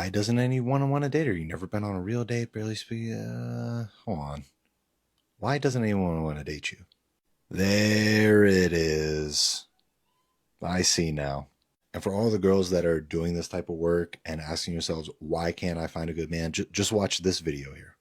Why doesn't anyone want to date her? You never been on a real date, barely speak. Hold on. Why doesn't anyone want to date you? There it is. I see now. And for all the girls that are doing this type of work and asking yourselves, why can't I find a good man? Just watch this video here.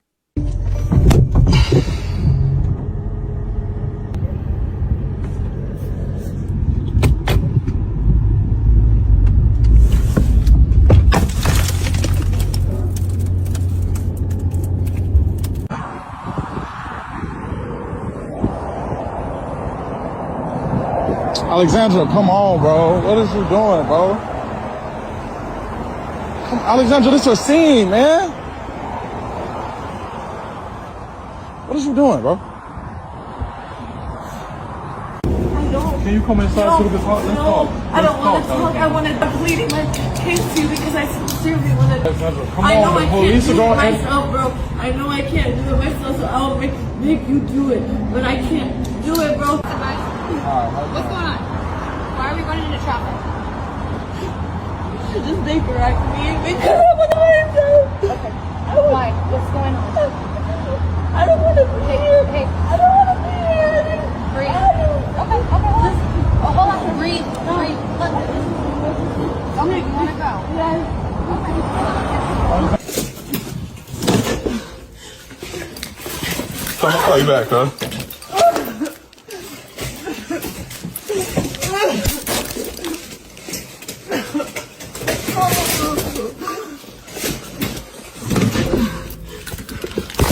Alexandra, come on, bro. What is you doing, bro? Come, Alexandra, this is a scene, man. What is you doing, bro? I don't. Can you come inside so we can talk? Let's talk. I don't want to talk. I want to pleading my case to you because I sincerely want to. Alexandra, come I on. know The I police can't are do it going. myself, bro. I know I can't do it myself, so I'll make you do it. But I can't do it, bro. What's going on? Why are we running into traffic? Just they correct me because I want to myself. Okay. Why? What's going on? I don't want to be here. Hey. I don't want to be here. Breathe. Okay, hold on. Oh, hold on. Breathe. Breathe. Look. Okay, you want to go? Yes. I'm gonna call you back, huh?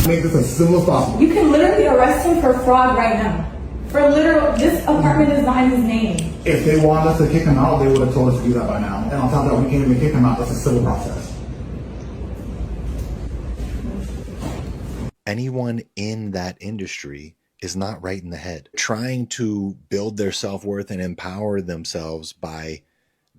Make this as simple as possible. You can literally arrest him for fraud right now. For literal, this apartment is not in his name. If they wanted us to kick him out, they would have told us to do that by now. And on top of that, we can't even kick him out. That's a civil process. Anyone in that industry is not right in the head. Trying to build their self-worth and empower themselves by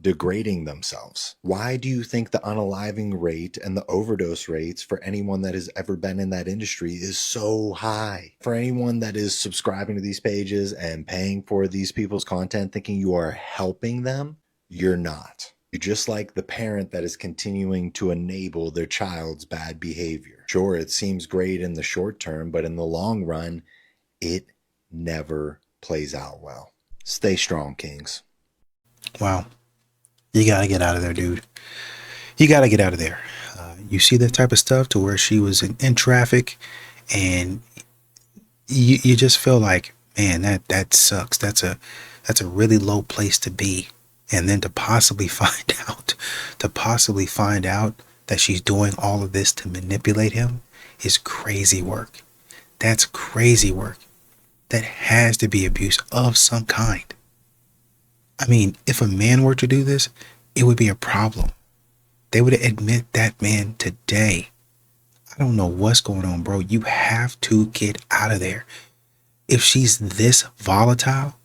degrading themselves. Why do you think the unaliving rate and the overdose rates for anyone that has ever been in that industry is so high? For anyone that is subscribing to these pages and paying for these people's content thinking you are helping them, you're not. You're just like the parent that is continuing to enable their child's bad behavior. Sure, it seems great in the short term, but in the long run, it never plays out well. Stay strong, Kings. Wow. You got to get out of there, dude. You got to get out of there. You see that type of stuff to where she was in traffic and you just feel like, man, that sucks. That's a really low place to be. And then to possibly find out that she's doing all of this to manipulate him is crazy work. That's crazy work. That has to be abuse of some kind. I mean, if a man were to do this, it would be a problem. They would admit that man today. I don't know what's going on, bro. You have to get out of there. If she's this volatile,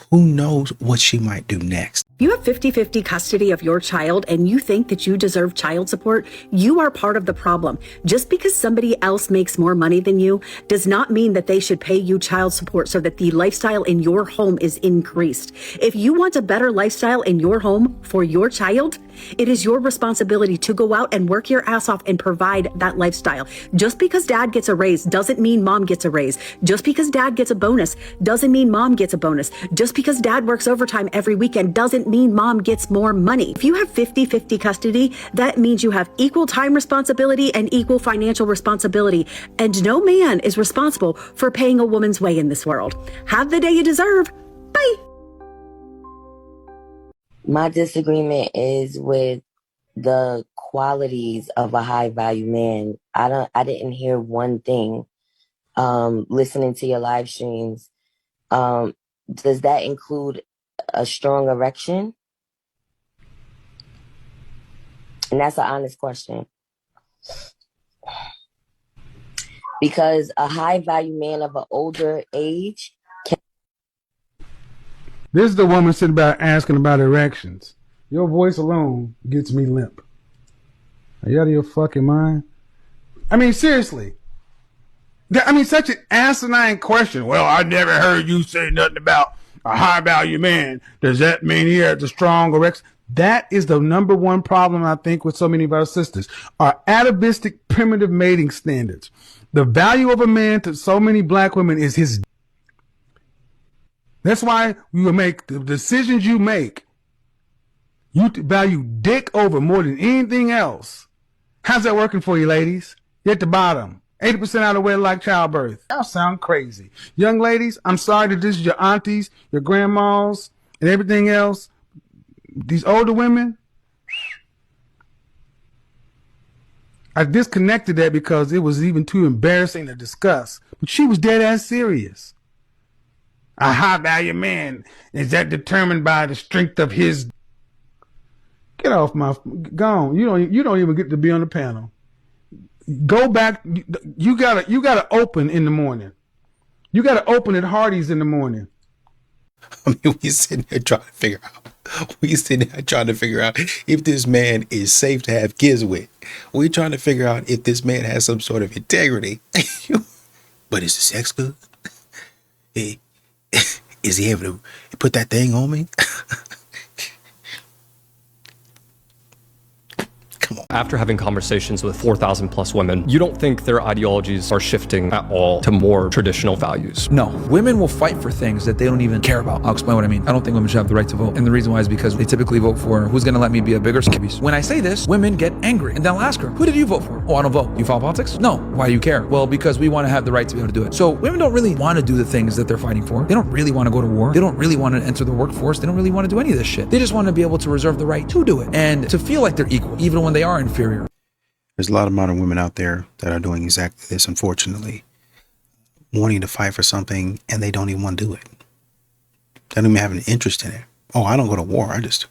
who knows what she might do next? You have 50-50 custody of your child and you think that you deserve child support, you are part of the problem. Just because somebody else makes more money than you does not mean that they should pay you child support so that the lifestyle in your home is increased. If you want a better lifestyle in your home for your child, it is your responsibility to go out and work your ass off and provide that lifestyle. Just because dad gets a raise doesn't mean mom gets a raise. Just because dad gets a bonus doesn't mean mom gets a bonus. Just because dad works overtime every weekend doesn't mean mom gets more money. If you have 50-50 custody, that means you have equal time responsibility and equal financial responsibility. And no man is responsible for paying a woman's way in this world. Have the day you deserve. Bye. My disagreement is with the qualities of a high value man. I didn't hear one thing. Listening to your live streams, does that include a strong erection? And that's an honest question. Because a high value man of an older age This is the woman sitting back asking about erections. Your voice alone gets me limp. Are you out of your fucking mind? I mean, seriously. I mean, such an asinine question. Well, I never heard you say nothing about a high value man. Does that mean he has a strong erection? That is the number one problem, I think, with so many of our sisters. Our atavistic, primitive mating standards. The value of a man to so many black women is his. That's why you will make the decisions you make. You value dick over more than anything else. How's that working for you, ladies? You're at the bottom. 80% out of wedlock childbirth. Y'all sound crazy. Young ladies, I'm sorry that this is your aunties, your grandmas, and everything else. These older women, I disconnected that because it was even too embarrassing to discuss. But she was dead ass serious. A high value man, is that determined by the strength of his? Get off my, gone. You don't even get to be on the panel. Go back. You gotta open in the morning. You gotta open at Hardee's in the morning. I mean, we sitting there trying to figure out. If this man is safe to have kids with. We trying to figure out if this man has some sort of integrity. But is the sex good? Is he able to put that thing on me? Come on. After having conversations with 4,000 plus women, you don't think their ideologies are shifting at all to more traditional values? No. Women will fight for things that they don't even care about. I'll explain what I mean. I don't think women should have the right to vote. And the reason why is because they typically vote for who's going to let me be a bigger skibbies. When I say this, women get angry. And then I'll ask her, who did you vote for? Oh, I don't vote. You follow politics? No. Why do you care? Well, because we want to have the right to be able to do it. So women don't really want to do the things that they're fighting for. They don't really want to go to war. They don't really want to enter the workforce. They don't really want to do any of this shit. They just want to be able to reserve the right to do it and to feel like they're equal, even when they are inferior. There's a lot of modern women out there that are doing exactly this, unfortunately. Wanting to fight for something and they don't even want to do it. They don't even have an interest in it. Oh, I don't go to war. I just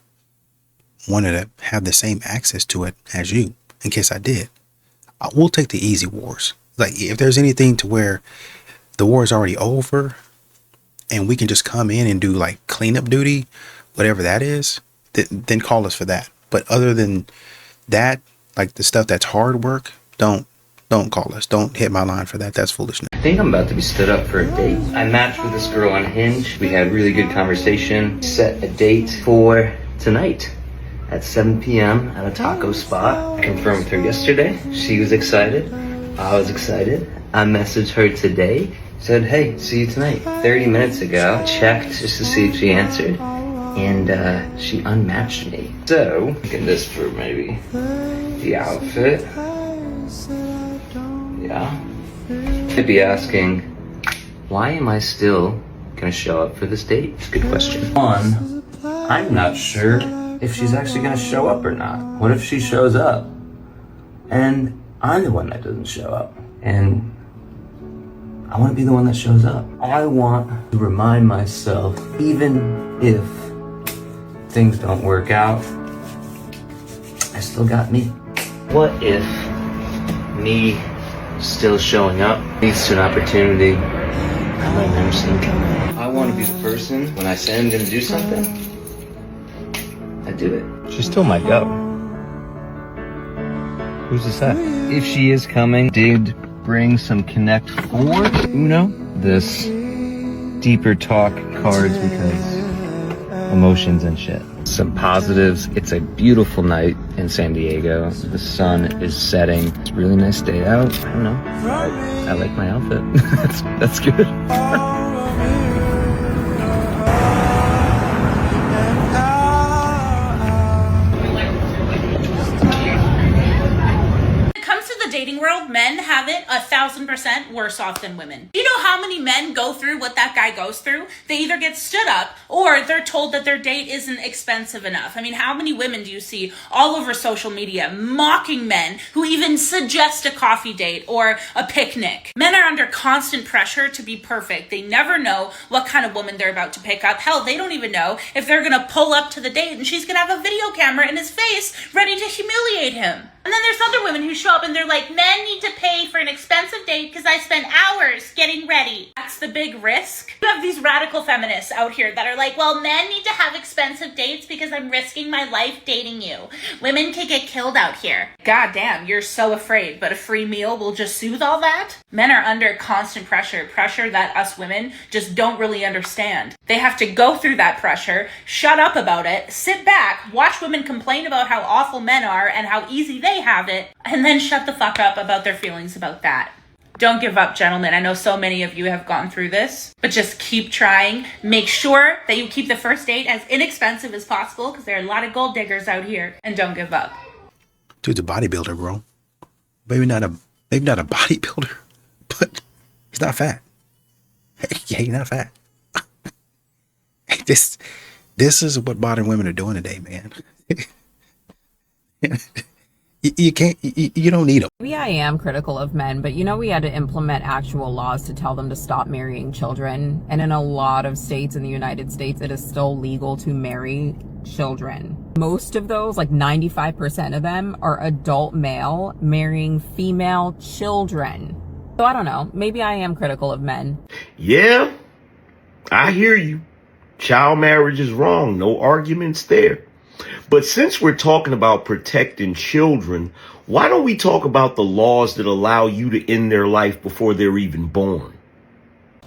wanted to have the same access to it as you, in case I did. We'll take the easy wars. Like, if there's anything to where the war is already over and we can just come in and do like cleanup duty, whatever that is, then call us for that. But other than that, like the stuff that's hard work, don't call us. Don't hit my line for that. That's foolishness. I think I'm about to be stood up for a date. I matched with this girl on Hinge. We had really good conversation. Set a date for tonight at 7 p.m. at a taco spot. I confirmed with her yesterday. She was excited. I was excited. I messaged her today. Said, hey, see you tonight. 30 minutes ago, I checked just to see if she answered. And she unmatched me. So, look at this for maybe the outfit. Yeah. I'd be asking, why am I still gonna show up for this date? It's a good question. One, I'm not sure if she's actually gonna show up or not. What if she shows up and I'm the one that doesn't show up? And I want to be the one that shows up. I want to remind myself, even if things don't work out, I still got me. What if me still showing up leads to an opportunity I might never seen coming? I want to be the person, when I say I'm going to do something, I do it. She still might go. Who's to say? If she is coming, did bring some Connect 4 Uno. This deeper talk cards because emotions and shit. Some positives. It's a beautiful night in San Diego. The sun is setting. It's a really nice day out. I don't know. I like my outfit. That's good. Dating world, men have it 1,000% worse off than women. You know how many men go through what that guy goes through? They either get stood up or they're told that their date isn't expensive enough. I mean, how many women do you see all over social media mocking men who even suggest a coffee date or a picnic? Men are under constant pressure to be perfect. They never know what kind of woman they're about to pick up. Hell, they don't even know if they're gonna pull up to the date and she's gonna have a video camera in his face ready to humiliate him. And then there's other women who show up and they're like, men need to pay for an expensive date because I spent hours getting ready. That's the big risk. You have these radical feminists out here that are like, well, men need to have expensive dates because I'm risking my life dating you. Women can get killed out here. God damn, you're so afraid, but a free meal will just soothe all that? Men are under constant pressure that us women just don't really understand. They have to go through that pressure, shut up about it, sit back, watch women complain about how awful men are and how easy they have it, and then shut the fuck up about their feelings about that. Don't give up, gentlemen. I know so many of you have gone through this, but just keep trying. Make sure that you keep the first date as inexpensive as possible because there are a lot of gold diggers out here, and don't give up. Dude's a bodybuilder, bro. Maybe not a bodybuilder, but he's not fat. Yeah, he's not fat. This is what modern women are doing today, man. You can't, you don't need them. Maybe I am critical of men, but we had to implement actual laws to tell them to stop marrying children. And in a lot of states in the United States, it is still legal to marry children. Most of those, like 95% of them, are adult male marrying female children. So I don't know. Maybe I am critical of men. Yeah, I hear you. Child marriage is wrong. No arguments there. But since we're talking about protecting children, why don't we talk about the laws that allow you to end their life before they're even born?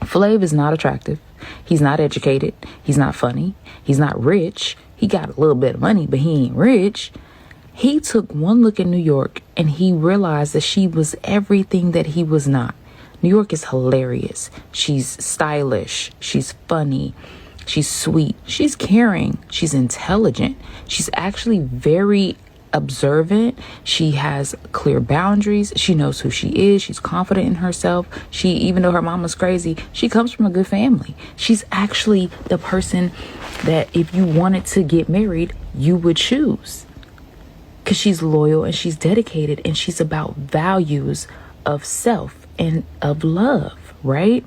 Flav is not attractive. He's not educated. He's not funny. He's not rich. He got a little bit of money, but he ain't rich. He took one look at New York and he realized that she was everything that he was not. New York is hilarious. She's stylish. She's funny. She's sweet. She's caring. She's intelligent. She's actually very observant. She has clear boundaries. She knows who she is. She's confident in herself. Even though her mama's crazy, she comes from a good family. She's actually the person that if you wanted to get married, you would choose. Because she's loyal and she's dedicated and she's about values of self and of love, right?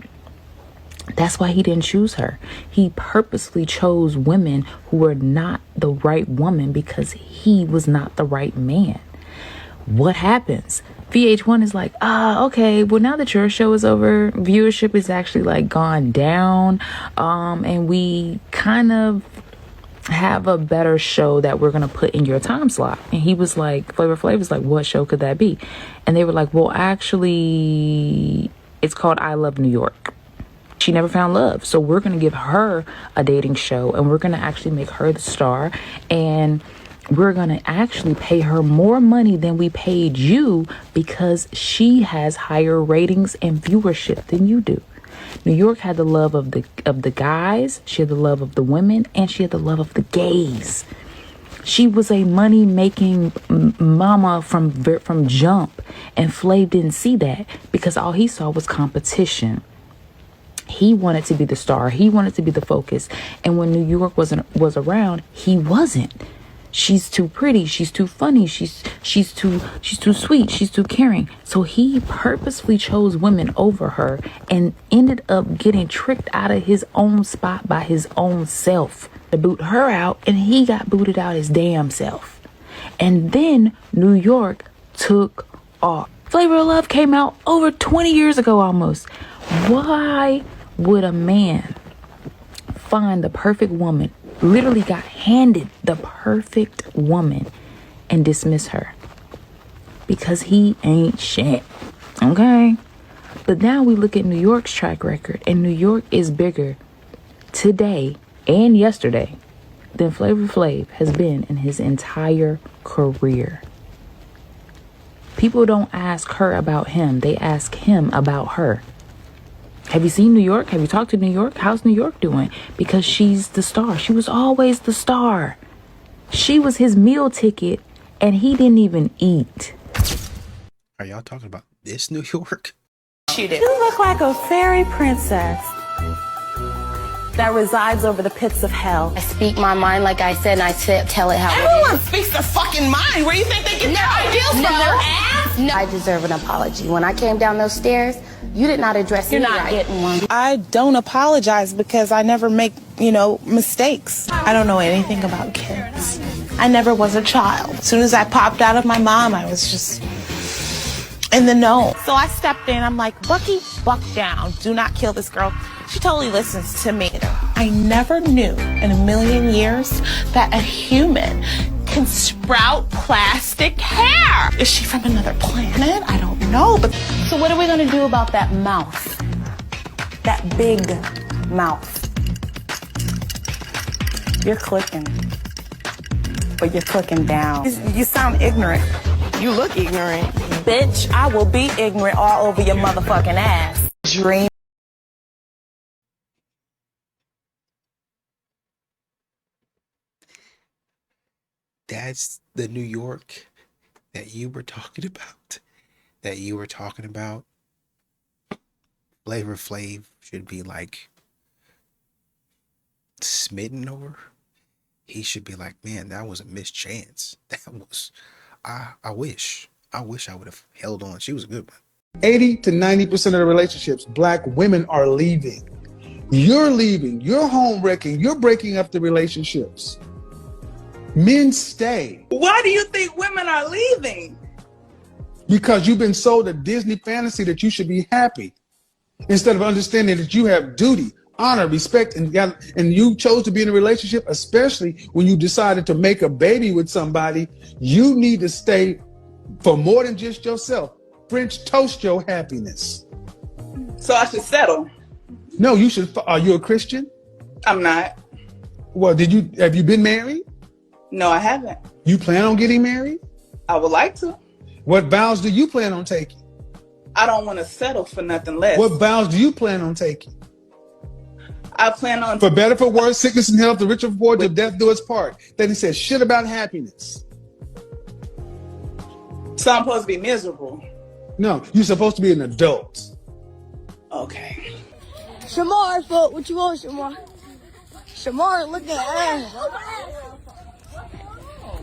That's why he didn't choose her. He purposely chose women who were not the right woman because he was not the right man. What happens? VH1 is like, okay, well, now that your show is over, viewership is actually like gone down. And we kind of have a better show that we're going to put in your time slot. And he was like, Flavor Flav was like, what show could that be? And they were like, well, actually, it's called I Love New York. She never found love. So we're going to give her a dating show and we're going to actually make her the star. And we're going to actually pay her more money than we paid you because she has higher ratings and viewership than you do. New York had the love of the guys. She had the love of the women and she had the love of the gays. She was a money-making mama from jump. And Flav didn't see that because all he saw was competition. He wanted to be the star. He wanted to be the focus. And when New York was around, he wasn't. She's too pretty. She's too funny. She's too sweet. She's too caring. So he purposefully chose women over her and ended up getting tricked out of his own spot by his own self to boot her out. And he got booted out his damn self. And then New York took off. Flavor of Love came out over 20 years ago almost. Why would a man find the perfect woman, literally got handed the perfect woman, and dismiss her? Because he ain't shit. Okay? But now we look at New York's track record, and New York is bigger today and yesterday than Flavor Flav has been in his entire career. People don't ask her about him. They ask him about her. Have you seen New York? Have you talked to New York? How's New York doing? Because she's the star. She was always the star. She was his meal ticket and he didn't even eat. Are y'all talking about this New York? You look like a fairy princess that resides over the pits of hell. I speak my mind, like I said, and I tell it how it is. Everyone speaks their fucking mind. Where do you think they get their ideas from? Their ass? No. I deserve an apology. When I came down those stairs, you did not address me. You're not getting one. I don't apologize because I never make, mistakes. I don't know anything about kids. I never was a child. As soon as I popped out of my mom, I was just in the know. So I stepped in. I'm like, Bucky, buck down. Do not kill this girl. She totally listens to me. I never knew in a million years that a human can sprout plastic hair. Is she from another planet? I don't know. But So what are we gonna do about that mouth? That big mouth. you're clicking. But you're clicking down. You sound ignorant. You look ignorant. Bitch, I will be ignorant all over your motherfucking ass. Dream. That's the New York that you were talking about. Flavor Flav should be like smitten over. He should be like, man, that was a missed chance. That was, I wish I would have held on. She was a good one. 80 to 90% of the relationships, black women are leaving. You're leaving. You're home wrecking. You're breaking up the relationships. Men stay. Why do you think women are leaving? Because you've been sold a Disney fantasy that you should be happy, instead of understanding that you have duty, honor, respect, and you chose to be in a relationship, especially when you decided to make a baby with somebody. You need to stay for more than just yourself. French toast your happiness. So I should settle? No, you should. Are you a Christian? I'm not. Well, have you been married? No, I haven't. You plan on getting married? I would like to. What vows do you plan on taking? I don't want to settle for nothing less. What vows do you plan on taking? I plan on... For better, for worse, sickness and health, the rich and poor, till death do us part. Then he says shit about happiness. So I'm supposed to be miserable? No, you're supposed to be an adult. Okay. Shamar, what you want, Shamar? Shamar, look at ass.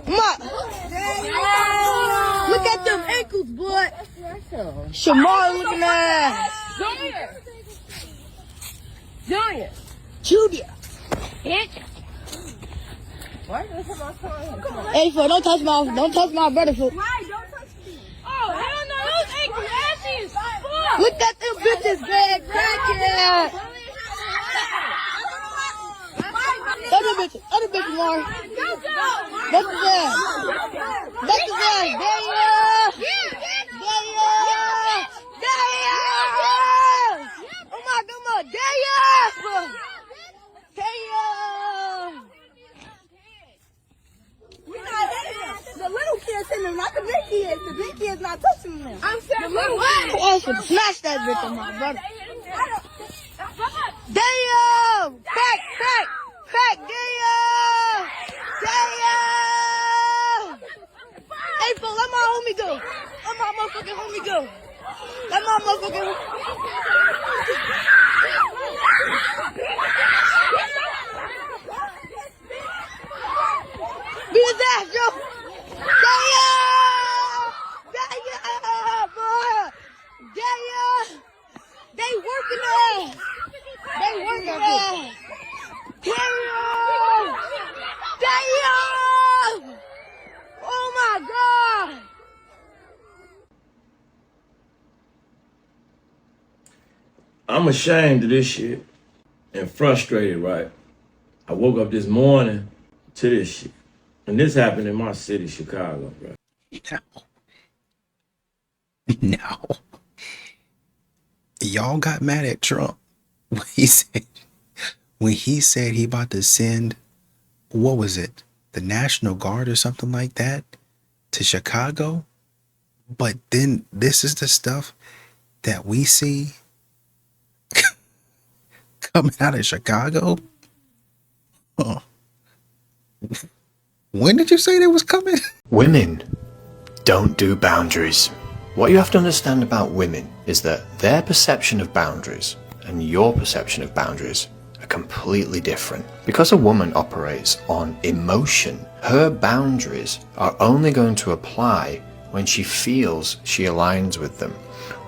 Ma, look at them ankles, boy. Shamar, look at that ass. Junior. Junior. Hey, fool, don't touch my brother, fool. Why? Don't touch me. Oh, hell no, those ankles ashy as fuck. Look at them bitches, bad crackhead. Other bitches, Lauren. That's his ass. That's his ass. Oh my God, the little kids in them, not the big kids. The big kids not touching them. I'm saying the little kids. I should smash that bitch on my brother. Damn! Crack, damn! Hey, fool, let my homie go. Let my motherfucking homie go. Let my motherfucking beat his ass, yo! Damn, boy! Damn! They working ass! They working ass! Damn! Damn! Oh my God! I'm ashamed of this shit and frustrated, right? I woke up this morning to this shit. And this happened in my city, Chicago, bro. No. Y'all got mad at Trump when he said he about to send, what was it, the National Guard or something like that to Chicago. But then this is the stuff that we see coming out of Chicago. Huh. When did you say they was coming? Women don't do boundaries. What you have to understand about women is that their perception of boundaries and your perception of boundaries are completely different. Because a woman operates on emotion, her boundaries are only going to apply when she feels she aligns with them.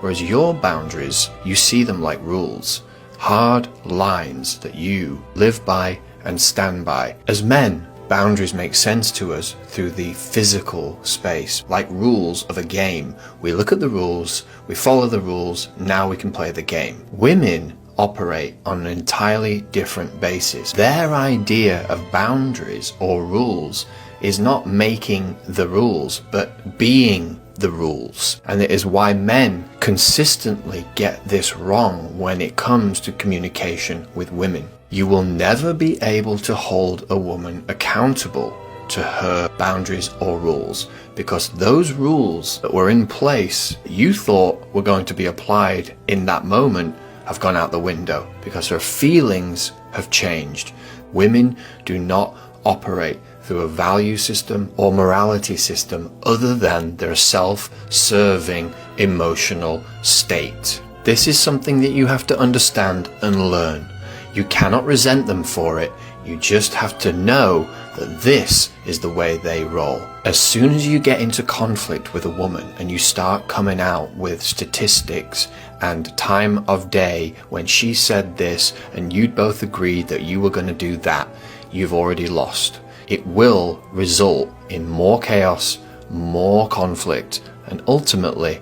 Whereas your boundaries, you see them like rules, hard lines that you live by and stand by. As men, Boundaries make sense to us through the physical space, like rules of a game. We look at the rules, we follow the rules, now we can play the game. Women operate on an entirely different basis. Their idea of boundaries or rules is not making the rules, but being the rules. And it is why men consistently get this wrong when it comes to communication with women. You will never be able to hold a woman accountable to her boundaries or rules, because those rules that were in place you thought were going to be applied in that moment have gone out the window because her feelings have changed. Women do not operate through a value system or morality system other than their self-serving emotional state. This is something that you have to understand and learn. You cannot resent them for it. You just have to know that this is the way they roll. As soon as you get into conflict with a woman and you start coming out with statistics and time of day when she said this and you'd both agreed that you were going to do that, you've already lost. It will result in more chaos, more conflict, and ultimately,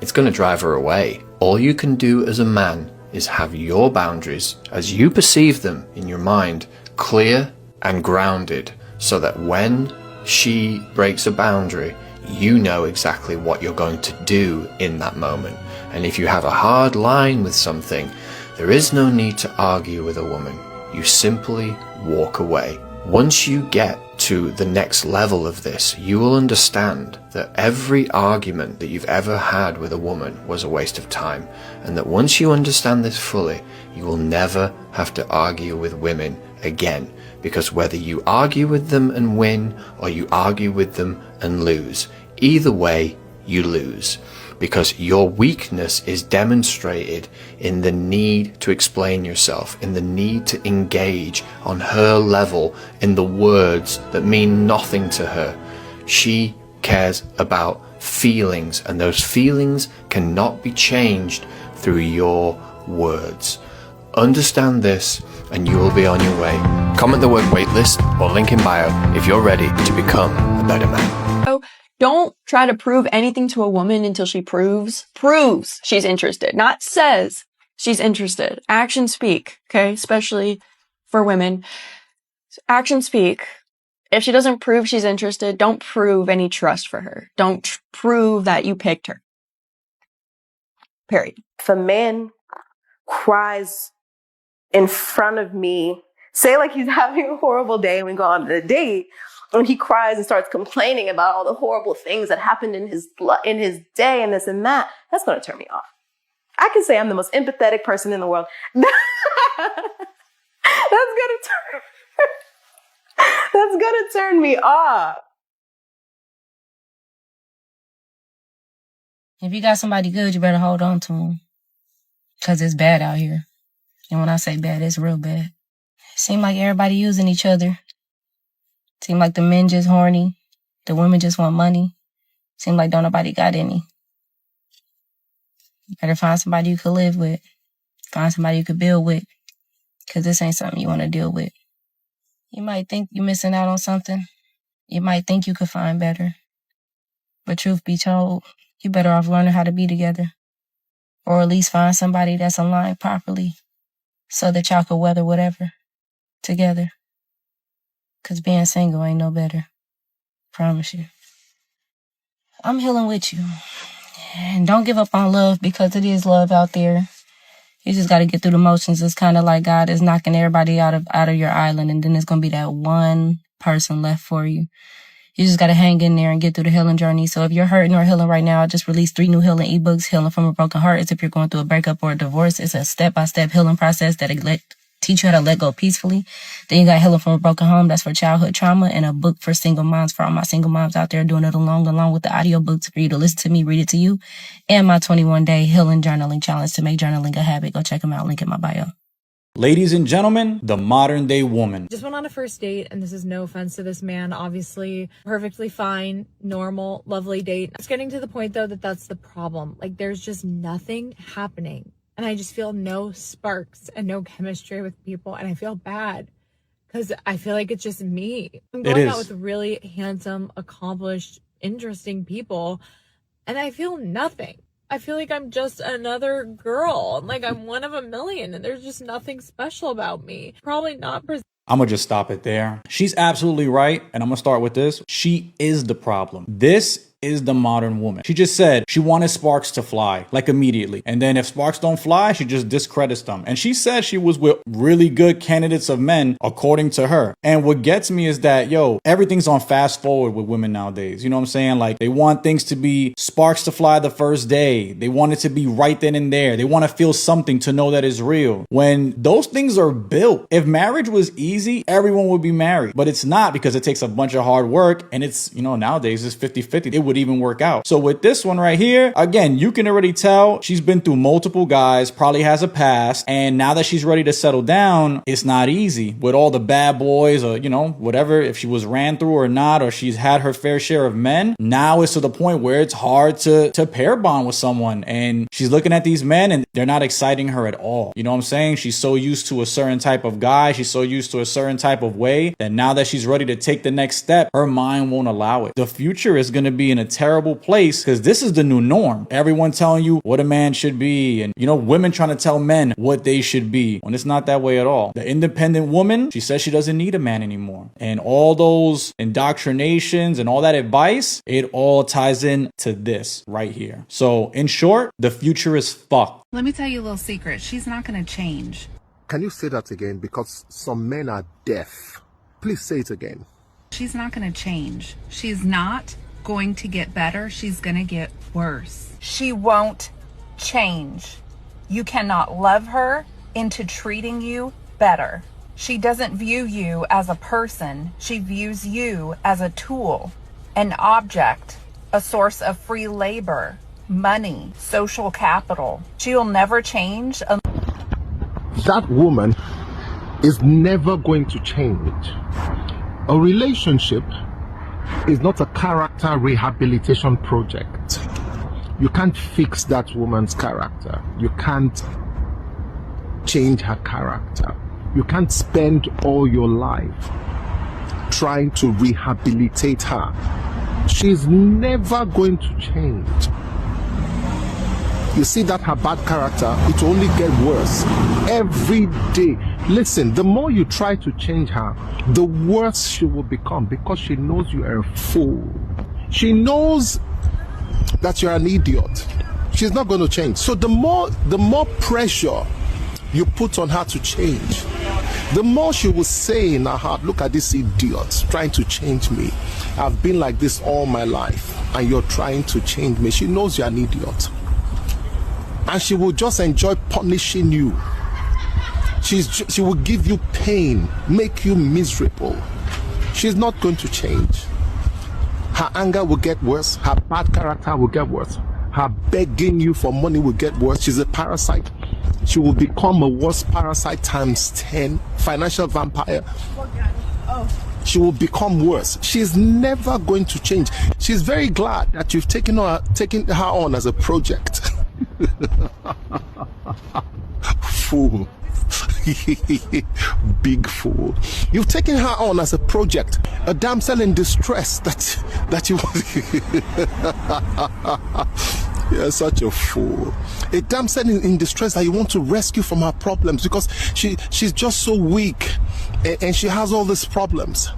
it's going to drive her away. All you can do as a man is have your boundaries, as you perceive them in your mind, clear and grounded, so that when she breaks a boundary, you know exactly what you're going to do in that moment. And if you have a hard line with something, there is no need to argue with a woman. You simply walk away. Once you get to the next level of this, you will understand that every argument that you've ever had with a woman was a waste of time, and that once you understand this fully, you will never have to argue with women again, because whether you argue with them and win, or you argue with them and lose, either way, you lose. Because your weakness is demonstrated in the need to explain yourself, in the need to engage on her level in the words that mean nothing to her. She cares about feelings, and those feelings cannot be changed through your words. Understand this, and you will be on your way. Comment the word waitlist or link in bio if you're ready to become a better man. So don't try to prove anything to a woman until she proves she's interested, not says she's interested. Actions speak, okay? Especially for women. Actions speak. If she doesn't prove she's interested, don't prove any trust for her. Don't prove that you picked her. Period. If a man cries in front of me, say like he's having a horrible day and we go on a date, and he cries and starts complaining about all the horrible things that happened in his day and this and that, that's going to turn me off. I can say I'm the most empathetic person in the world. That's gonna turn me off. If you got somebody good, you better hold on to them. Because it's bad out here. And when I say bad, it's real bad. It seems like everybody using each other. Seem like the men just horny. The women just want money. Seem like don't nobody got any. You better find somebody you could live with. Find somebody you could build with. Because this ain't something you want to deal with. You might think you're missing out on something. You might think you could find better. But truth be told, you better off learning how to be together. Or at least find somebody that's aligned properly so that y'all could weather whatever together. Because being single ain't no better. Promise you. I'm healing with you. And don't give up on love, because it is love out there. You just got to get through the motions. It's kind of like God is knocking everybody out of your island, and then there's going to be that one person left for you. You just got to hang in there and get through the healing journey. So if you're hurting or healing right now, I just released 3 new healing ebooks. Healing from a Broken Heart is if you're going through a breakup or a divorce. It's a step-by-step healing process that teach you how to let go peacefully. Then you got Healing from a Broken Home. That's for childhood trauma, and a book for single moms, for all my single moms out there doing it along with the audio books for you to listen to me, read it to you, and my 21-day healing journaling challenge to make journaling a habit. Go check them out. Link in my bio. Ladies and gentlemen, the modern day woman. Just went on a first date, and this is no offense to this man, obviously perfectly fine, normal, lovely date. It's getting to the point though that that's the problem. Like there's just nothing happening. And I just feel no sparks and no chemistry with people. And I feel bad because I feel like it's just me. I'm It going out is. with really handsome, accomplished, interesting people, and I feel nothing. I feel like I'm just another girl, and like I'm one of a million, and there's just nothing special about me. Probably not. I'm gonna just stop it there. She's absolutely right, and I'm gonna start with this. She is the problem. This is the modern woman. She just said she wanted sparks to fly, like immediately. And then if sparks don't fly, she just discredits them. And she said she was with really good candidates of men, according to her. And what gets me is that, yo, everything's on fast forward with women nowadays. You know what I'm saying? Like, they want things to be sparks to fly the first day. They want it to be right then and there. They want to feel something to know that it's real. When those things are built, if marriage was easy, everyone would be married. But it's not, because it takes a bunch of hard work. And it's, you know, nowadays it's 50-50. It would even work out. So with this one right here, again, you can already tell she's been through multiple guys, probably has a past, and now that she's ready to settle down, it's not easy with all the bad boys, or, you know, whatever, if she was ran through or not, or she's had her fair share of men. Now it's to the point where it's hard to pair bond with someone, and she's looking at these men and they're not exciting her at all. You know what I'm saying? She's so used to a certain type of guy, she's so used to a certain type of way, that now that she's ready to take the next step, her mind won't allow it. The future is going to be in a terrible place, because this is the new norm. Everyone telling you what a man should be, and, you know, women trying to tell men what they should be, when it's not that way at all. The independent woman, she says she doesn't need a man anymore. And all those indoctrinations and all that advice, it all ties in to this right here. So in short, the future is fucked. Let me tell you a little secret. She's not going to change. Can you say that again? Because some men are deaf. Please say it again. She's not going to change. She's not going to get better. She's going to get worse. She won't change. You cannot love her into treating you better. She doesn't view you as a person. She views you as a tool, an object, a source of free labor, money, social capital. She'll never change. That woman is never going to change. A relationship is not a character rehabilitation project. You can't fix that woman's character. You can't change her character. You can't spend all your life trying to rehabilitate her. She's never going to change. You see that her bad character, it will only get worse every day. Listen, the more you try to change her, the worse she will become, because she knows you are a fool. She knows that you're an idiot. She's not going to change. So the more pressure you put on her to change, the more she will say in her heart, look at this idiot trying to change me. I've been like this all my life, and you're trying to change me. She knows you're an idiot. And she will just enjoy punishing you. She will give you pain, make you miserable. She's not going to change. Her anger will get worse. Her bad character will get worse. Her begging you for money will get worse. She's a parasite. She will become a worse parasite times 10. Financial vampire. She will become worse. She's never going to change. She's very glad that you've taken her on as a project. Fool. Big fool. You've taken her on as a project, a damsel in distress that you you're such a fool. A damsel in distress that you want to rescue from her problems, because she's just so weak and she has all these problems.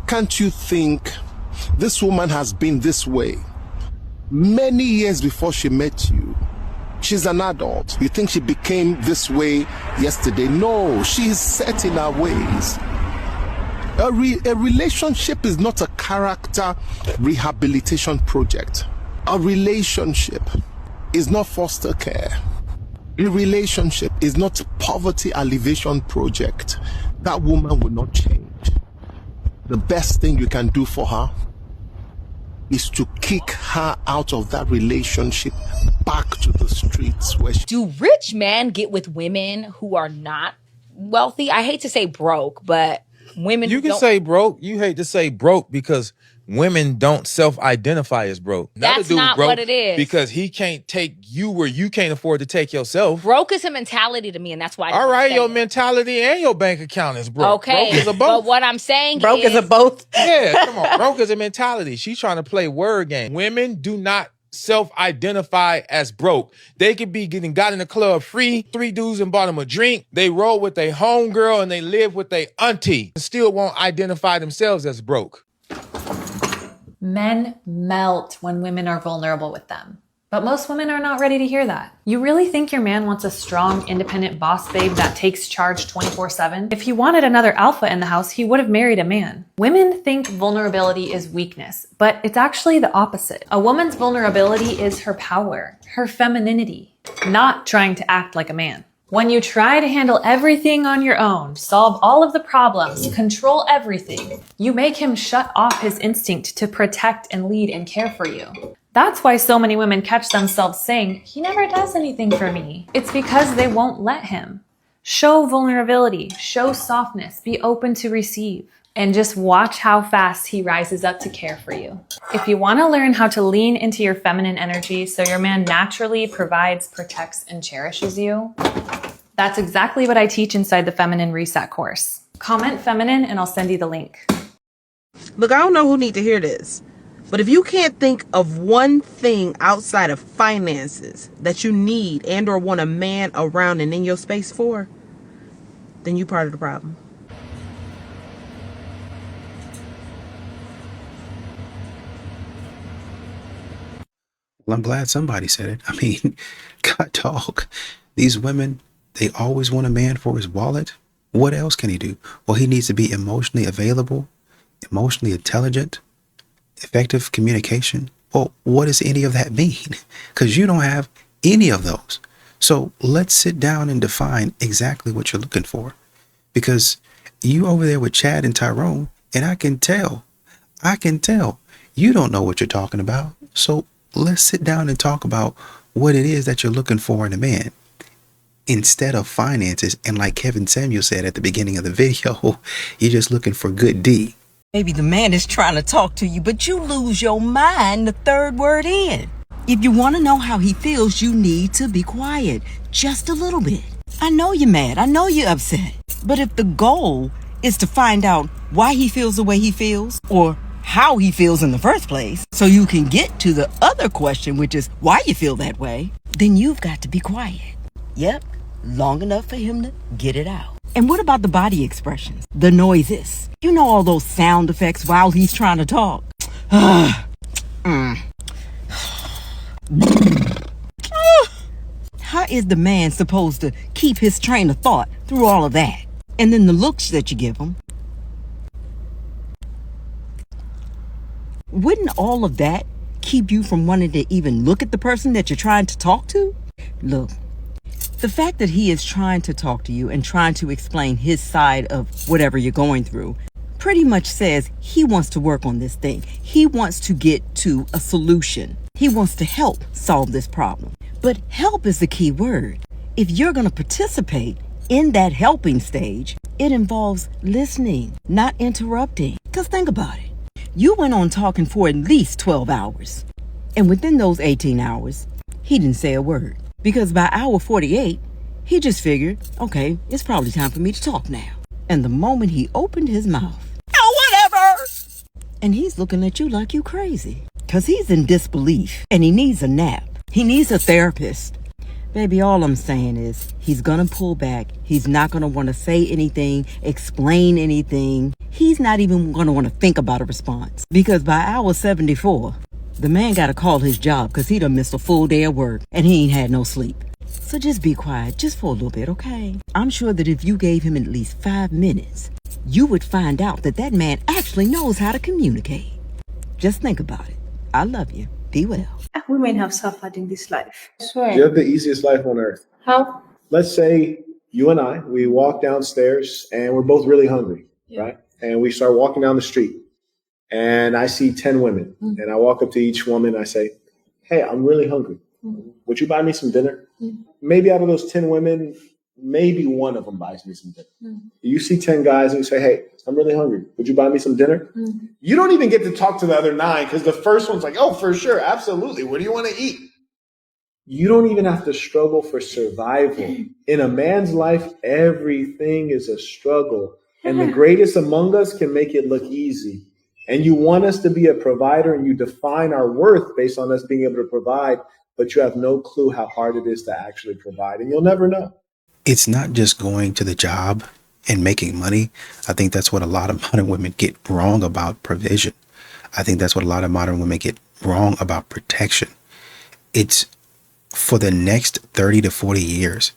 Can't you think this woman has been this way many years before she met you? She's an adult. You think she became this way yesterday? No, she's set in her ways. A relationship is not a character rehabilitation project. A relationship is not foster care. A relationship is not a poverty alleviation project. That woman will not change. The best thing you can do for her is to kick her out of that relationship back to the streets where she... Do rich men get with women who are not wealthy? I hate to say broke, but women You can don't... say broke. You hate to say broke because women don't self-identify as broke. Another That's dude not broke what it is. because he can't take you where you can't afford to take yourself. Broke is a mentality to me, and that's why I All don't right, say your it. mentality and your bank account is broke. Okay, Broke is a but both. what I'm saying Broke is is a both. Yeah, come on. Broke is a mentality. She's trying to play word game. Women do not self-identify as broke. They could be getting got in the club free, 3 dudes and bought them a drink. They roll with their homegirl and they live with their auntie and still won't identify themselves as broke. Men melt when women are vulnerable with them. But most women are not ready to hear that. You really think your man wants a strong, independent boss babe that takes charge 24/7? If he wanted another alpha in the house, he would have married a man. Women think vulnerability is weakness, but it's actually the opposite. A woman's vulnerability is her power, her femininity, not trying to act like a man. When you try to handle everything on your own, solve all of the problems, control everything, you make him shut off his instinct to protect and lead and care for you. That's why so many women catch themselves saying, he never does anything for me. It's because they won't let him. Show vulnerability, show softness, be open to receive, and just watch how fast he rises up to care for you. If you want to learn how to lean into your feminine energy so your man naturally provides, protects, and cherishes you, that's exactly what I teach inside the Feminine Reset course. Comment feminine and I'll send you the link. Look, I don't know who need to hear this, but if you can't think of one thing outside of finances that you need and or want a man around and in your space for, then you part of the problem. Well, I'm glad somebody said it. I mean, God dog, these women, they always want a man for his wallet. What else can he do? Well, he needs to be emotionally available, emotionally intelligent, effective communication. Well, what does any of that mean? Because you don't have any of those. So let's sit down and define exactly what you're looking for. Because you over there with Chad and Tyrone, and I can tell you don't know what you're talking about. So let's sit down and talk about what it is that you're looking for in a man. Instead of finances, and like Kevin Samuel said at the beginning of the video, you're just looking for good D. Maybe the man is trying to talk to you, but you lose your mind the third word in. If you want to know how he feels, you need to be quiet. Just a little bit. I know you're mad. I know you're upset. But if the goal is to find out why he feels the way he feels, or how he feels in the first place, so you can get to the other question, which is why you feel that way, then you've got to be quiet. Yep, long enough for him to get it out. And what about the body expressions? The noises? You know, all those sound effects while he's trying to talk. How is the man supposed to keep his train of thought through all of that? And then the looks that you give him. Wouldn't all of that keep you from wanting to even look at the person that you're trying to talk to? Look, the fact that he is trying to talk to you and trying to explain his side of whatever you're going through pretty much says he wants to work on this thing. He wants to get to a solution. He wants to help solve this problem. But help is the key word. If you're going to participate in that helping stage, it involves listening, not interrupting. Because think about it. You went on talking for at least 12 hours. And within those 18 hours, he didn't say a word. Because by hour 48, he just figured, okay, it's probably time for me to talk now. And the moment he opened his mouth, oh, whatever! And he's looking at you like you crazy. Because he's in disbelief and he needs a nap. He needs a therapist. Baby, all I'm saying is he's going to pull back. He's not going to want to say anything, explain anything. He's not even going to want to think about a response. Because by hour 74, the man got to call his job because he done missed a full day of work and he ain't had no sleep. So just be quiet, just for a little bit, okay? I'm sure that if you gave him at least 5 minutes, you would find out that that man actually knows how to communicate. Just think about it. I love you. Be well. Women have suffered in this life. You have the easiest life on earth. How? Let's say you and I, we walk downstairs and we're both really hungry, right? And we start walking down the street and I see 10 women and I walk up to each woman and I say, hey, I'm really hungry. Would you buy me some dinner? Maybe out of those 10 women, maybe one of them buys me some dinner. You see 10 guys and you say, hey, I'm really hungry. Would you buy me some dinner? Mm. You don't even get to talk to the other 9 because the first one's like, oh, for sure, absolutely. What do you want to eat? You don't even have to struggle for survival. In a man's life, everything is a struggle. And the greatest among us can make it look easy. And you want us to be a provider, and you define our worth based on us being able to provide, but you have no clue how hard it is to actually provide, and you'll never know. It's not just going to the job and making money. I think that's what a lot of modern women get wrong about provision. I think that's what a lot of modern women get wrong about protection. It's for the next 30 to 40 years,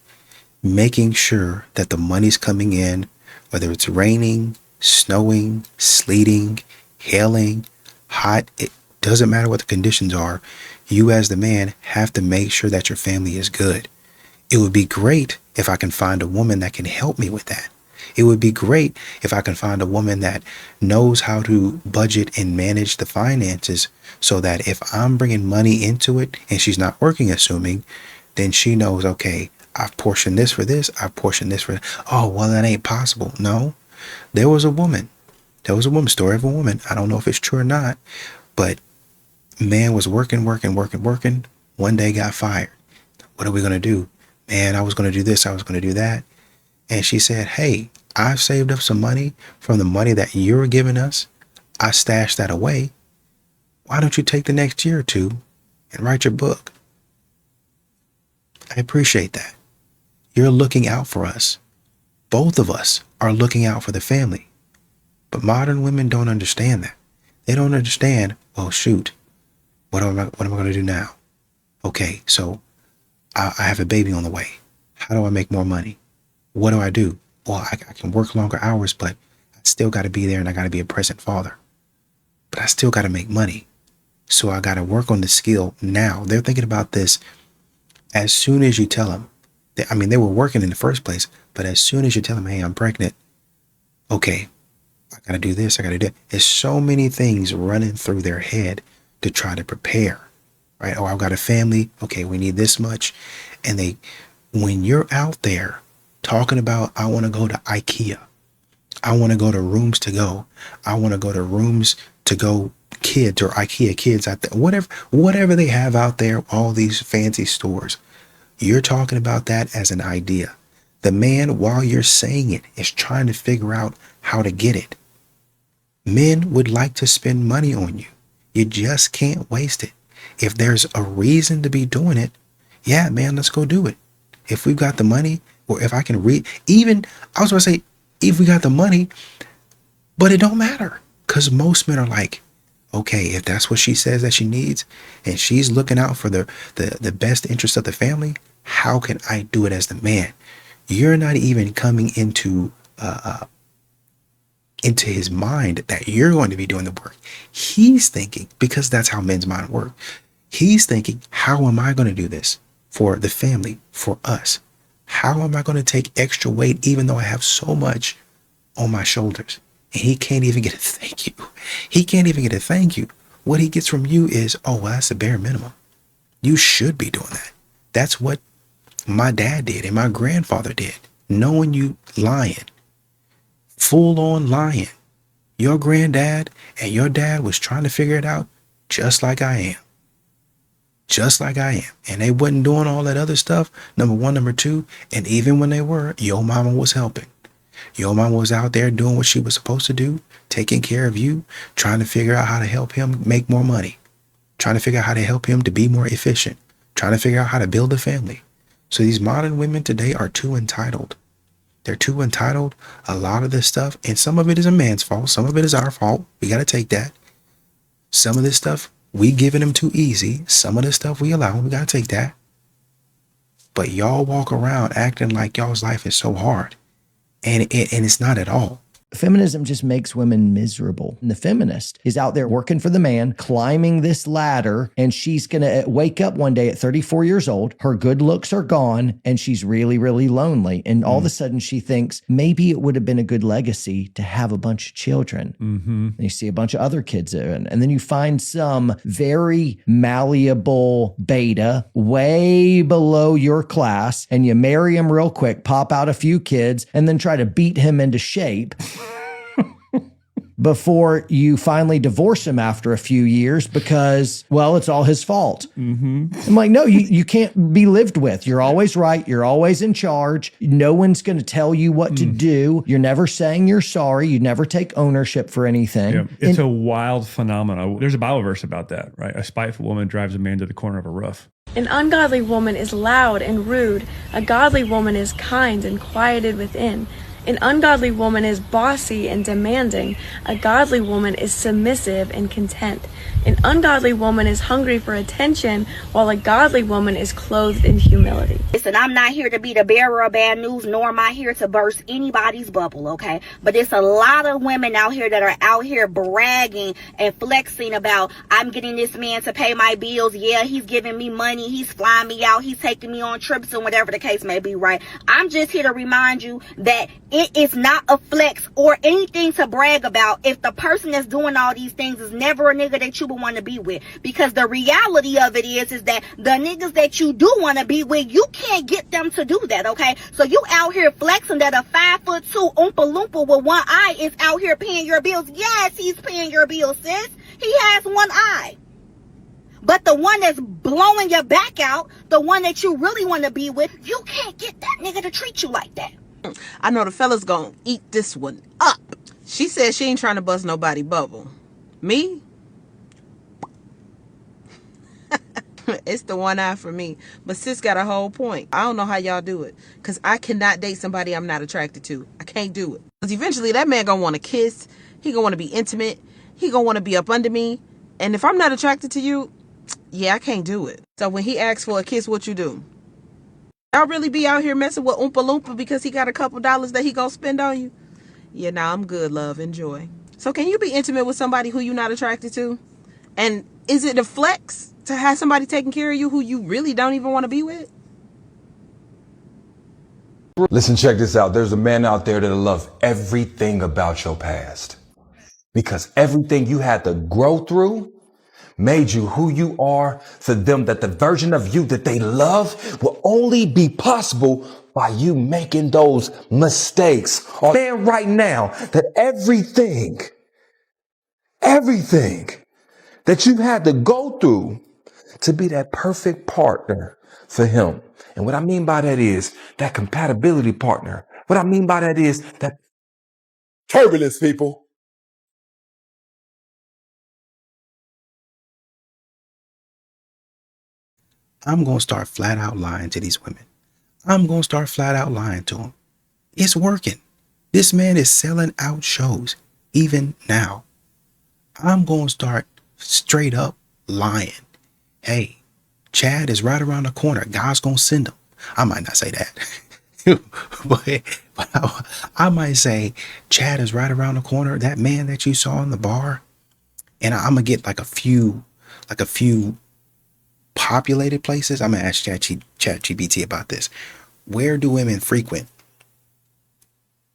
making sure that the money's coming in, whether it's raining, snowing, sleeting, hailing, hot, it doesn't matter what the conditions are. You as the man have to make sure that your family is good. It would be great if I can find a woman that can help me with that. It would be great if I can find a woman that knows how to budget and manage the finances so that if I'm bringing money into it and she's not working, assuming, then she knows, okay, I've portioned this for this, I've portioned this for that. Oh, well, that ain't possible. No, there was a woman, story of a woman. I don't know if it's true or not, but man was working. One day got fired. What are we going to do? Man, I was going to do this, I was going to do that. And she said, hey, I've saved up some money from the money that you're giving us. I stashed that away. Why don't you take the next year or two and write your book? I appreciate that. You're looking out for us. Both of us are looking out for the family. But modern women don't understand that. They don't understand, well, shoot, what am I going to do now? Okay, so I have a baby on the way. How do I make more money? What do I do? Well, I can work longer hours, but I still got to be there and I got to be a present father. But I still got to make money. So I got to work on the skill now. They're thinking about this as soon as you tell them. They were working in the first place, but as soon as you tell them, hey, I'm pregnant. Okay, I got to do this. I got to do that. There's so many things running through their head to try to prepare, right? Oh, I've got a family. Okay, we need this much. And when you're out there talking about, I want to go to IKEA. I want to go to Rooms to Go. I want to go to Rooms to Go Kids or IKEA Kids out there. Whatever they have out there, all these fancy stores. You're talking about that as an idea. The man, while you're saying it, is trying to figure out how to get it. Men would like to spend money on you. You just can't waste it. If there's a reason to be doing it, yeah, man, let's go do it. If we've got the money, or if I can read, even, I was going to say, if we got the money, but it don't matter. Because most men are like, okay, if that's what she says that she needs, and she's looking out for the best interest of the family, how can I do it as the man? You're not even coming into his mind that you're going to be doing the work. He's thinking, because that's how men's mind work. He's thinking, how am I going to do this for the family, for us? How am I going to take extra weight even though I have so much on my shoulders? And he can't even get a thank you. He can't even get a thank you. What he gets from you is, oh, well, that's the bare minimum. You should be doing that. That's what my dad did and my grandfather did. Knowing you lying, full on lying. Your granddad and your dad was trying to figure it out just like I am. Just like I am. And they wasn't doing all that other stuff. Number one, number two. And even when they were, your mama was helping. Your mama was out there doing what she was supposed to do, taking care of you, trying to figure out how to help him make more money, trying to figure out how to help him to be more efficient, trying to figure out how to build a family. So these modern women today are too entitled. They're too entitled. A lot of this stuff, and some of it is a man's fault. Some of it is our fault. We got to take that. Some of this stuff, we giving them too easy. Some of this stuff we allow. We got to take that. But y'all walk around acting like y'all's life is so hard. And it's not at all. Feminism just makes women miserable. And the feminist is out there working for the man, climbing this ladder, and she's going to wake up one day at 34 years old. Her good looks are gone, and she's really, really lonely. And all of a sudden she thinks maybe it would have been a good legacy to have a bunch of children. And you see a bunch of other kids there. And then you find some very malleable beta way below your class, and you marry him real quick, pop out a few kids, and then try to beat him into shape. before you finally divorce him after a few years because, well, it's all his fault. I'm like, no, you can't be lived with. You're always right. You're always in charge. No one's going to tell you what to do. You're never saying you're sorry. You never take ownership for anything. Yeah, it's a wild phenomenon. There's a Bible verse about that, right? A spiteful woman drives a man to the corner of a roof. An ungodly woman is loud and rude. A godly woman is kind and quieted within. An ungodly woman is bossy and demanding. A godly woman is submissive and content. An ungodly woman is hungry for attention, while a godly woman is clothed in humility. Listen, I'm not here to be the bearer of bad news, nor am I here to burst anybody's bubble, okay? But it's a lot of women out here that are out here bragging and flexing about, I'm getting this man to pay my bills. Yeah, he's giving me money. He's flying me out. He's taking me on trips and whatever the case may be, right? I'm just here to remind you that it is not a flex or anything to brag about if the person that's doing all these things is never a nigga that you would want to be with. Because the reality of it is that the niggas that you do want to be with, you can't get them to do that, okay? So you out here flexing that a 5'2" Oompa Loompa with one eye is out here paying your bills. Yes, he's paying your bills, sis. He has one eye. But the one that's blowing your back out, the one that you really want to be with, you can't get that nigga to treat you like that. I know the fella's gonna eat this one up. She said she ain't trying to bust nobody bubble. Me? It's the one eye for me. But sis got a whole point. I don't know how y'all do it. Because I cannot date somebody I'm not attracted to. I can't do it. Because eventually that man gonna want to kiss. He gonna want to be intimate. He gonna want to be up under me. And if I'm not attracted to you, yeah, I can't do it. So when he asks for a kiss, what you do? Y'all really be out here messing with Oompa Loompa because he got a couple dollars that he gonna spend on you? Yeah, nah, I'm good, love. Enjoy. So can you be intimate with somebody who you're not attracted to? And is it a flex to have somebody taking care of you who you really don't even want to be with? Listen, check this out. There's a man out there that'll love everything about your past. Because everything you had to grow through made you who you are for them, that the version of you that they love will only be possible by you making those mistakes. Or man, right now, that everything that you had to go through to be that perfect partner for him. And what I mean by that is that compatibility partner. What I mean by that is that turbulence, people. I'm going to start flat out lying to these women. I'm going to start flat out lying to them. It's working. This man is selling out shows, even now. I'm going to start straight up lying. Hey, Chad is right around the corner. God's going to send him. I might not say that. but I might say, Chad is right around the corner. That man that you saw in the bar. And I'm going to get like a few populated places. I'm gonna ask ChatGPT about this. Where do women frequent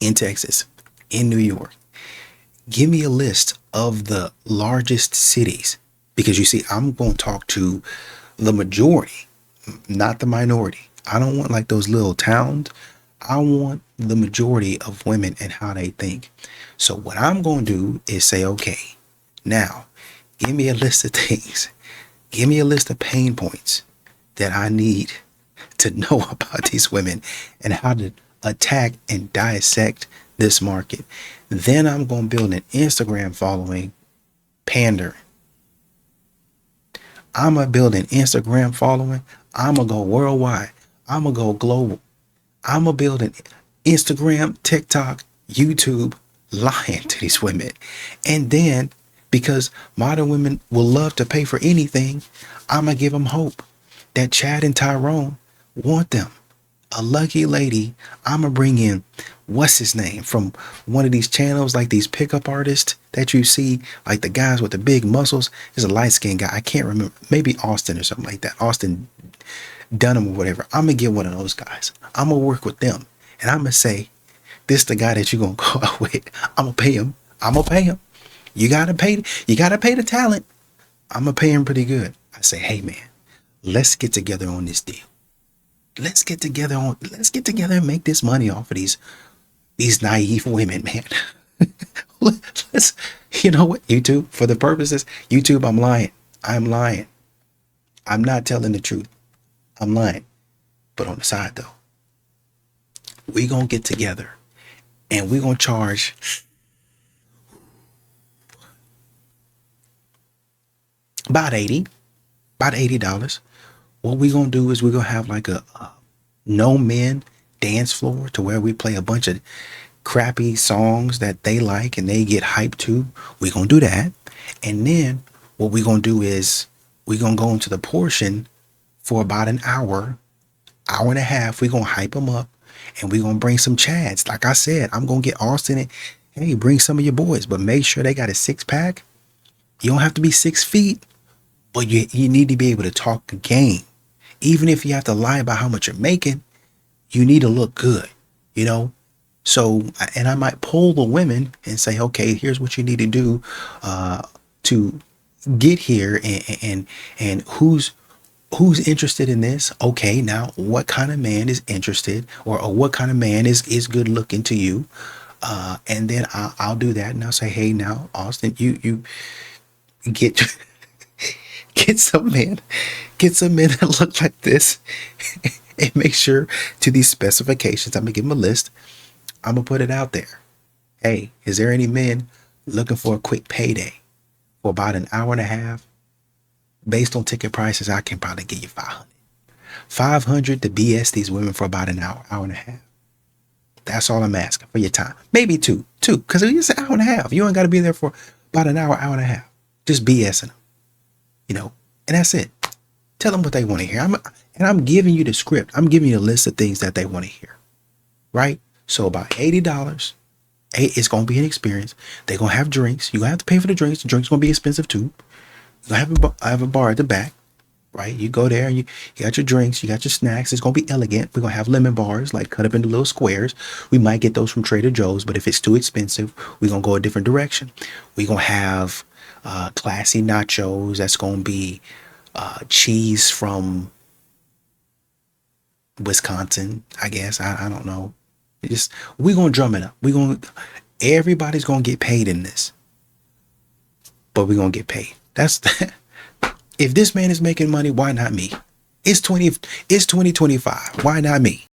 in Texas, in New York? Give me a list of the largest cities, because you see, I'm going to talk to the majority, not the minority. I don't want like those little towns. I want the majority of women and how they think. So what I'm going to do is say, okay, now give me a list of things. Give me a list of pain points that I need to know about these women and how to attack and dissect this market. Then I'm going to build an Instagram following pandering. I'm going to build an Instagram following. I'm going to go worldwide. I'm going to go global. I'm going to build an Instagram, TikTok, YouTube lying to these women. And then, because modern women will love to pay for anything, I'm going to give them hope that Chad and Tyrone want them. A lucky lady. I'm going to bring in, what's his name, from one of these channels, like these pickup artists that you see, like the guys with the big muscles. There's a light-skinned guy. I can't remember. Maybe Austin or something like that. Austin Dunham or whatever. I'm going to get one of those guys. I'm going to work with them. And I'm going to say, this the guy that you're going to go out with. I'm going to pay him. I'm going to pay him. You gotta pay the talent. I'm gonna pay him pretty good. I say, hey man, let's get together on this deal. Let's get together and make this money off of these naive women, man. let's, you know what, YouTube, for the purposes, YouTube, I'm lying. I'm lying. I'm not telling the truth. I'm lying. But on the side though, we gonna get together and we gonna charge about $80. What we gonna do is we gonna have like a no men dance floor to where we play a bunch of crappy songs that they like and they get hyped to. We gonna do that. And then what we gonna do is we gonna go into the portion for about an hour and a half. We gonna hype them up and we gonna bring some chads. Like I said, I'm gonna get Austin and, hey, bring some of your boys, but make sure they got a 6-pack. You don't have to be 6 feet, but you need to be able to talk a game. Even if you have to lie about how much you're making, you need to look good, you know? So, and I might poll the women and say, okay, here's what you need to do to get here, and who's interested in this. Okay, now what kind of man is interested, or what kind of man is good looking to you? And then I'll do that, and I'll say, hey, now Austin, you get some men that look like this, and make sure to these specifications. I'm gonna give them a list. I'm gonna put it out there. Hey, is there any men looking for a quick payday for about an hour and a half? Based on ticket prices, I can probably get you 500 to BS these women for about an hour and a half. That's all I'm asking for your time. Maybe two, because it's an hour and a half. You ain't got to be there for about an hour and a half. Just BSing them, you know, and that's it. Tell them what they want to hear. I'm giving you the script. I'm giving you a list of things that they want to hear, right? So about $80, it's going to be an experience. They're going to have drinks. You're going to have to pay for the drinks. The drinks going to be expensive too. You're going to have a bar at the back, right? You go there and you got your drinks, you got your snacks. It's going to be elegant. We're going to have lemon bars, like cut up into little squares. We might get those from Trader Joe's, but if it's too expensive, we're going to go a different direction. We're going to have classy nachos. That's going to be cheese from Wisconsin, I guess. I don't know. We're going to drum it up. Everybody's going to get paid in this, but we're going to get paid. If this man is making money, why not me? It's 2025. Why not me?